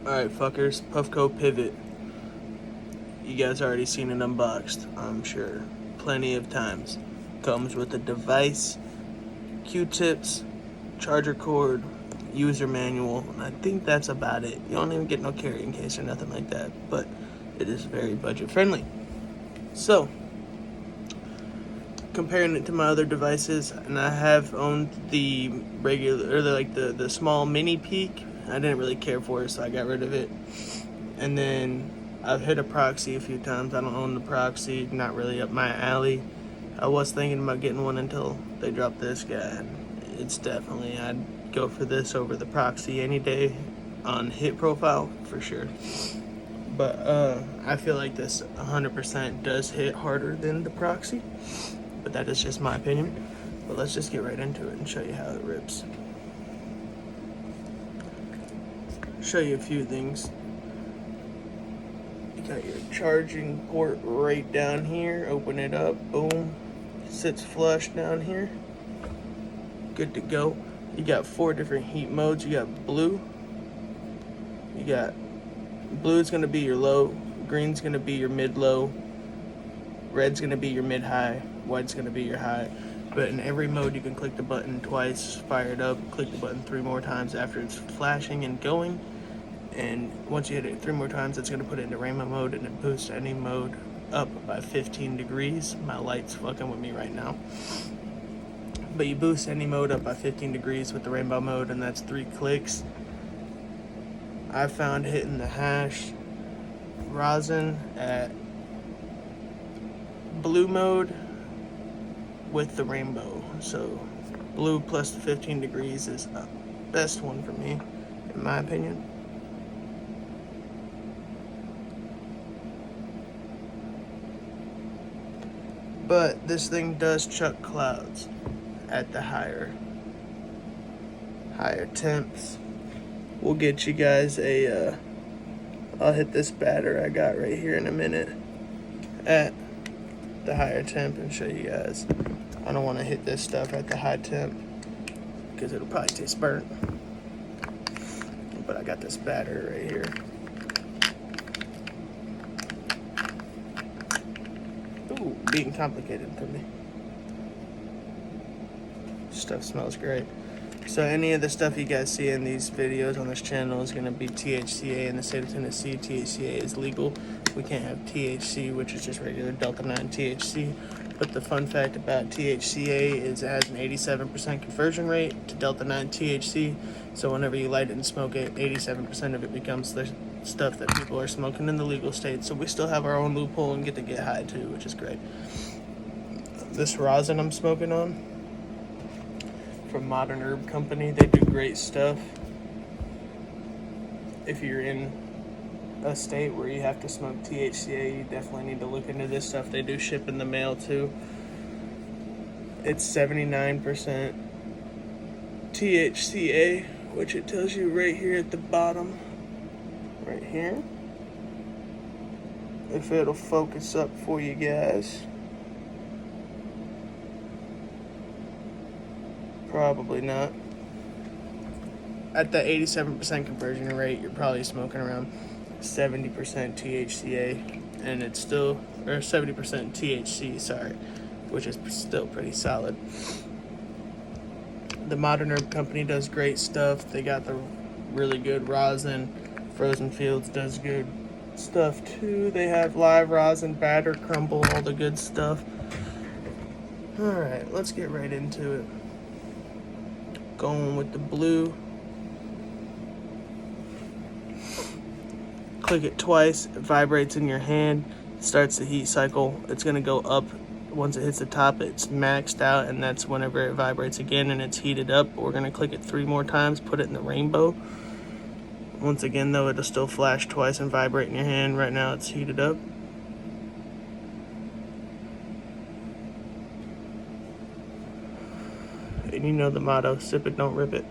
Alright, fuckers, Puffco Pivot. You guys already seen it unboxed, I'm sure. Plenty of times. Comes with a device, Q-tips, charger cord, user manual. I think that's about it. You don't even get no carrying case or nothing like that, but it is very budget friendly. So, comparing it to my other devices, and I have owned the regular, or the small mini Peak. I didn't really care for it, so I got rid of it. And then I've hit a proxy a few times. I don't own the proxy, not really up my alley. I was thinking about getting one until they dropped this guy. It's definitely, I'd go for this over the proxy any day on hit profile for sure. But I feel like this 100% does hit harder than the proxy, but that is just my opinion. But let's just get right into it and show you how it rips. Show you a few things. You got your charging port right down here. Open it up, boom. Sits flush down here. Good to go. You got 4 different heat modes. You got blue. You got blue is gonna be your low, green's gonna be your mid-low, red's gonna be your mid-high, white's gonna be your high. But in every mode you can click the button twice, fire it up, click the button 3 more times after it's flashing and going. And once you hit it 3 more times, it's gonna put it into rainbow mode, and it boosts any mode up by 15 degrees. My light's fucking with me right now. But you boost any mode up by 15 degrees with the rainbow mode, and that's 3 clicks. I found hitting the hash rosin at blue mode with the rainbow. So blue plus the 15 degrees is the best one for me, in my opinion. But this thing does chuck clouds at the higher temps. We'll get you guys a, I'll hit this batter I got right here in a minute at the higher temp and show you guys. I don't want to hit this stuff at the high temp because it'll probably taste burnt. But I got this batter right here. Ooh, being complicated for me. Stuff smells great. So any of the stuff you guys see in these videos on this channel is going to be THCA. In the state of Tennessee, THCA is legal. We can't have THC, which is just regular Delta-9 THC. But the fun fact about THCA is it has an 87% conversion rate to Delta-9 THC. So whenever you light it and smoke it, 87% of it becomes the stuff that people are smoking in the legal state. So we still have our own loophole and get to get high too, which is great. This rosin I'm smoking on, from Modern Herb Company, they do great stuff. If you're in a state where you have to smoke THCA, you definitely need to look into this stuff. They do ship in the mail too. It's 79% THCA, which it tells you right here at the bottom, right here. If it'll focus up for you guys. Probably not. At the 87% conversion rate, you're probably smoking around 70% THCA, and it's still, or 70% THC, sorry, which is still pretty solid. The Modern Herb Company does great stuff. They got the really good rosin. Frozen Fields does good stuff too. They have live rosin, batter, crumble, all the good stuff. Alright, let's get right into it. Going with the blue. Click it twice, it vibrates in your hand, starts the heat cycle. It's gonna go up. Once it hits the top, it's maxed out, and that's whenever it vibrates again and it's heated up. We're gonna click it 3 more times, put it in the rainbow. Once again though, it'll still flash twice and vibrate in your hand. Right now it's heated up. And you know the motto, sip it, don't rip it.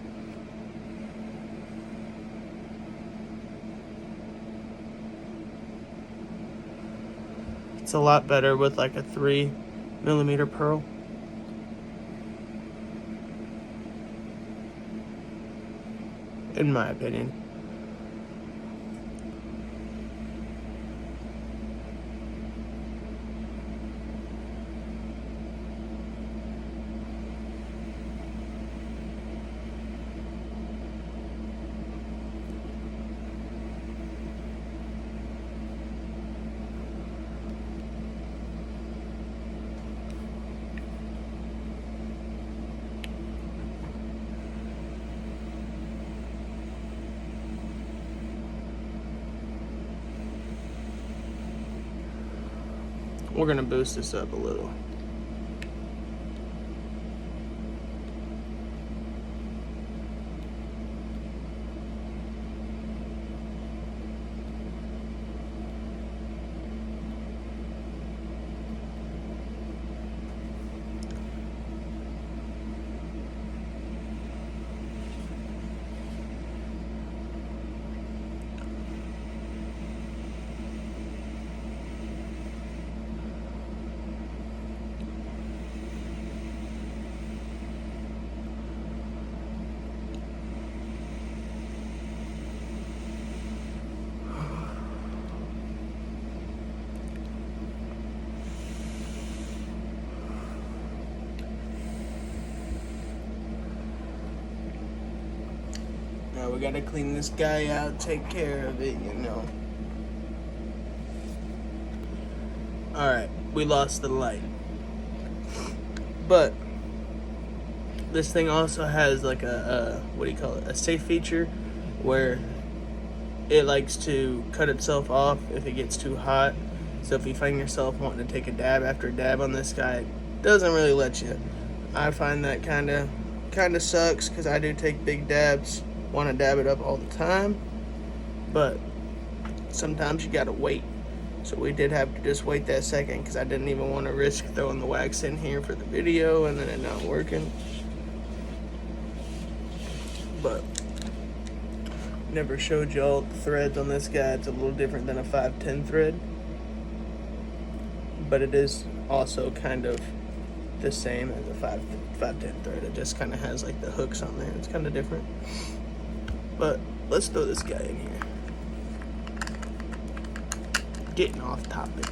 It's a lot better with like a 3mm pearl. In my opinion. We're gonna boost this up a little. Now we gotta clean this guy out, take care of it, you know. Alright, we lost the light. But this thing also has like a what do you call it? A safe feature where it likes to cut itself off if it gets too hot. So if you find yourself wanting to take a dab after a dab on this guy, it doesn't really let you. I find that kind of sucks because I do take big dabs, want to dab it up all the time, but sometimes you gotta wait. So we did have to just wait that second because I didn't even want to risk throwing the wax in here for the video and then it not working. But never showed y'all the threads on this guy. It's a little different than a 510 thread, but it is also kind of the same as a 510 thread. It just kind of has like the hooks on there. It's kind of different. But let's throw this guy in here. Getting off topic.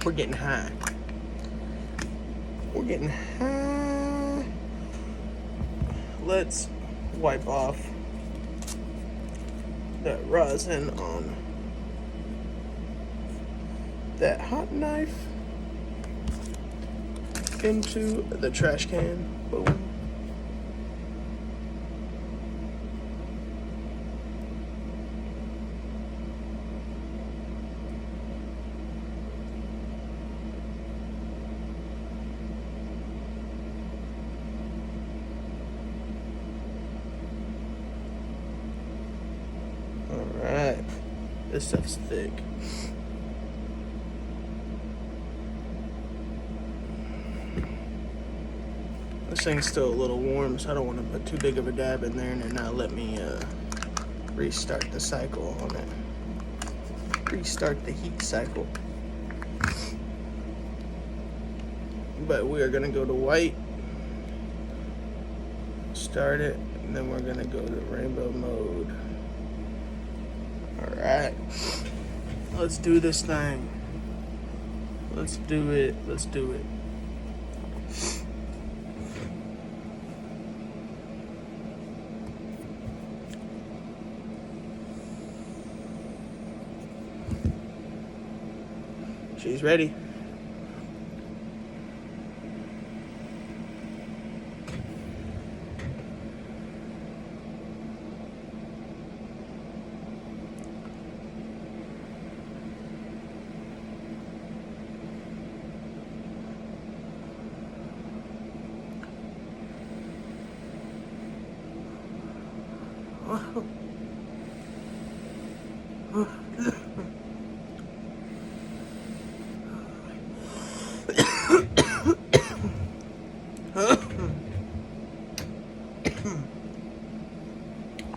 We're getting high. We're getting high. Let's wipe off that rosin on that hot knife into the trash can. Boom. Alright, this stuff's thick. This thing's still a little warm, so I don't want to put too big of a dab in there and then not let me restart the cycle on it. Restart the heat cycle. But we are going to go to white, start it, and then we're going to go to rainbow mode. Alright, let's do this thing. Let's do it. Let's do it. She's ready.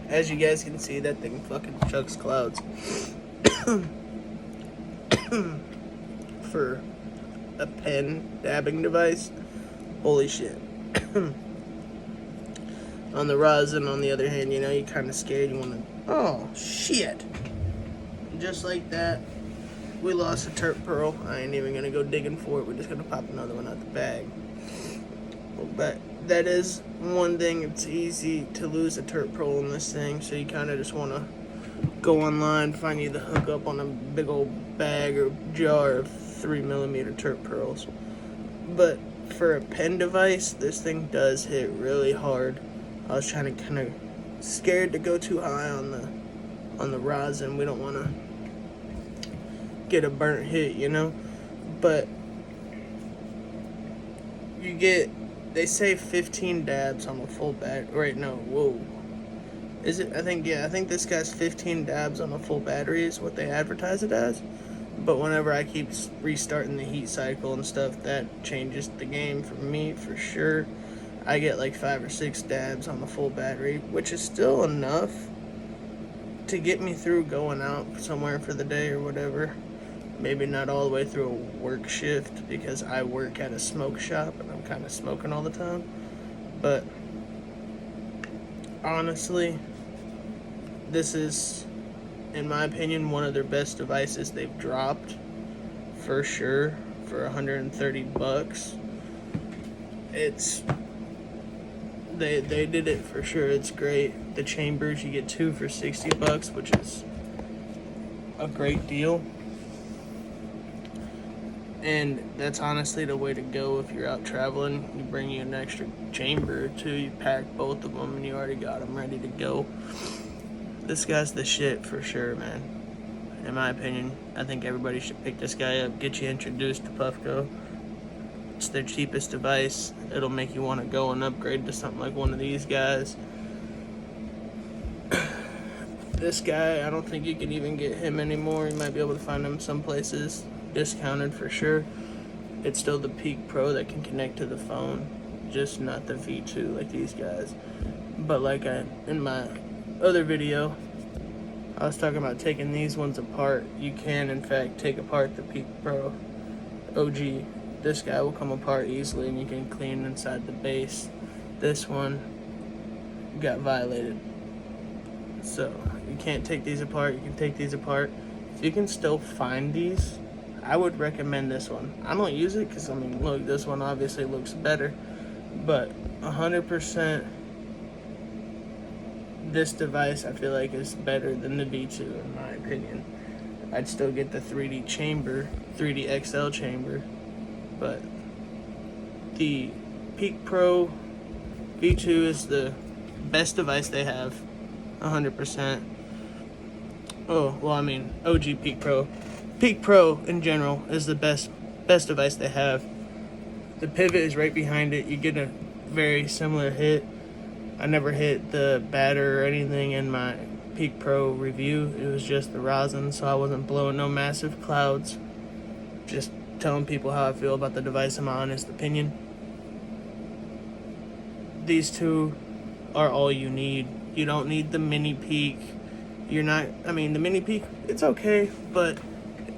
As you guys can see, that thing fucking chucks clouds. For a pen dabbing device, holy shit. On the rosin, on the other hand, you know, you're kind of scared. You want to, oh shit. Just like that, we lost a terp pearl. I ain't even gonna go digging for it. We're just gonna pop another one out the bag. But that is one thing. It's easy to lose a terp pearl in this thing, so you kind of just want to go online, find you the hookup on a big old bag or jar of 3mm terp pearls. But for a pen device, this thing does hit really hard. I was trying to kind of scared to go too high on the rosin. We don't want to get a burnt hit, you know. But you get, they say 15 dabs on a full battery. Right, no, whoa. Is it? I think this guy's 15 dabs on a full battery is what they advertise it as. But whenever I keep restarting the heat cycle and stuff, that changes the game for me for sure. I get like 5 or 6 dabs on the full battery, which is still enough to get me through going out somewhere for the day or whatever. Maybe not all the way through a work shift because I work at a smoke shop and I'm kind of smoking all the time. But honestly, this is, in my opinion, one of their best devices they've dropped for sure. For $130, it's they did it for sure. It's great. The chambers, you get 2 for $60, which is a great deal. And that's honestly the way to go if you're out traveling. You bring you an extra chamber or 2, you pack both of them, and you already got them ready to go. This guy's the shit for sure, man. In my opinion, I think everybody should pick this guy up, get you introduced to Puffco. It's their cheapest device. It'll make you want to go and upgrade to something like one of these guys. This guy, I don't think you can even get him anymore. You might be able to find him some places discounted for sure. It's still the Peak Pro that can connect to the phone, just not the V2 like these guys. But like in my other video, I was talking about taking these ones apart. You can in fact take apart the Peak Pro OG. This guy will come apart easily and you can clean inside the base. This one got violated, so you can't take these apart. You can take these apart. If you can still find these, I would recommend this one. I don't use it because, I mean, look, this one obviously looks better, but 100% this device I feel like is better than the V2 in my opinion. I'd still get the 3D chamber, 3D XL chamber, but the Peak Pro V2 is the best device they have, 100%. Oh, well, I mean, OG Peak Pro. Peak Pro in general is the best device they have. The Pivot is right behind it. You get a very similar hit. I never hit the batter or anything in my Peak Pro review. It was just the rosin, so I wasn't blowing no massive clouds. Just telling people how I feel about the device in my honest opinion. These two are all you need. You don't need the Mini Peak. You're not, I mean, the Mini Peak, it's okay, but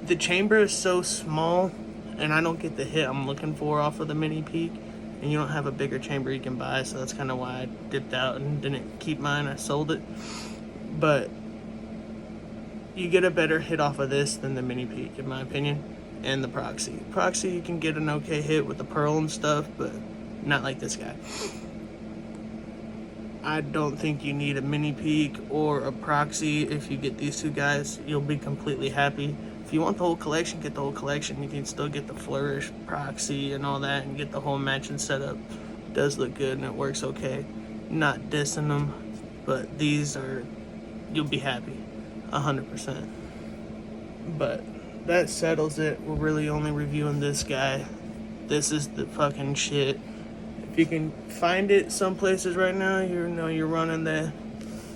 the chamber is so small, and I don't get the hit I'm looking for off of the Mini Peak, and you don't have a bigger chamber you can buy, so that's kind of why I dipped out and didn't keep mine. I sold it. But you get a better hit off of this than the Mini Peak, in my opinion, and the Proxy. Proxy, you can get an okay hit with the Pearl and stuff, but not like this guy. I don't think you need a Mini Peak or a Proxy. If you get these two guys, you'll be completely happy. If you want the whole collection, get the whole collection. You can still get the Flourish, Proxy, and all that, and get the whole matching setup. It does look good, and it works okay. Not dissing them, but these are, you'll be happy, 100%. But that settles it. We're really only reviewing this guy. This is the fucking shit. If you can find it some places right now, you know you're running the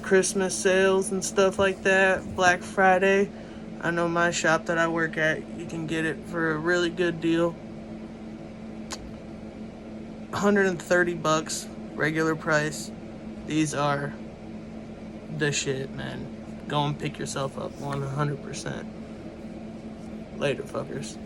Christmas sales and stuff like that, Black Friday. I know my shop that I work at, you can get it for a really good deal. $130 regular price. These are the shit, man. Go and pick yourself up 100%. Later, fuckers.